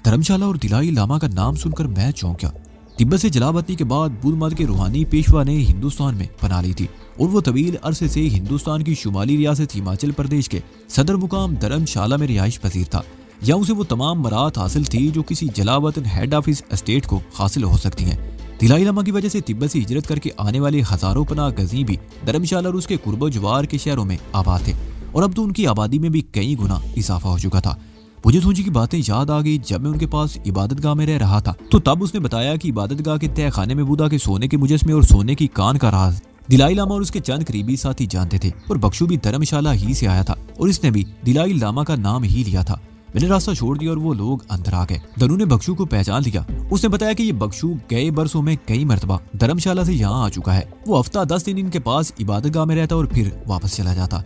धर्मशाला और दिलाई लामा का नाम सुनकर मैं चौंक गया। तिब्बत से जलावतनी के बाद बुद्ध मत के रूहानी पेशवा ने हिंदुस्तान में बना ली थी और वो तवील अरसे से हिंदुस्तान की शुमाली रियासत हिमाचल प्रदेश के सदर मुकाम धर्मशाला में रिहाइश पजीर था। या उसे वो तमाम मराहत हासिल थी जो किसी जलावतन हेड ऑफिस एस्टेट को हासिल हो सकती हैं। दिलाई लामा की वजह से तिब्बत से हिजरत करके आने वाले हजारों पनाह गज़ी भी धर्मशाला और उसके कुर्बो जवार के शहरों में आबाद थे, और अब तो उनकी आबादी में भी कई गुना इजाफा हो चुका था। मुझे थूंची की बातें याद आ गई। जब मैं उनके पास इबादतगाह में रह रहा था तो तब उसने बताया कि इबादतगाह के तय खाने में बुद्धा के सोने के मुजस्मे और सोने की कान का राज दिलाई लामा और उसके चंद करीबी साथी जानते थे, और बख्शू भी धर्मशाला ही से आया था और इसने भी दिलाई लामा का नाम ही लिया था। मैंने रास्ता छोड़ दिया और वो लोग अंदर आ गए। धनु ने बख्शू को पहचान लिया। उसने बताया कि ये बख्शू गए बरसों में कई मरतबा धर्मशाला से यहाँ आ चुका है। वो हफ्ता 10 दिन इनके पास इबादतगाह में रहता और फिर वापस चला जाता।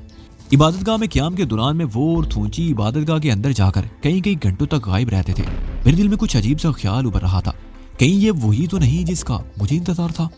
इबादतगाह में क़याम के दौरान में वो और थूंची इबादतगाह के अंदर जाकर कई घंटों तक गायब रहते थे। मेरे दिल में कुछ अजीब सा ख्याल उभर रहा था। कहीं ये वही तो नहीं जिसका मुझे इंतजार था।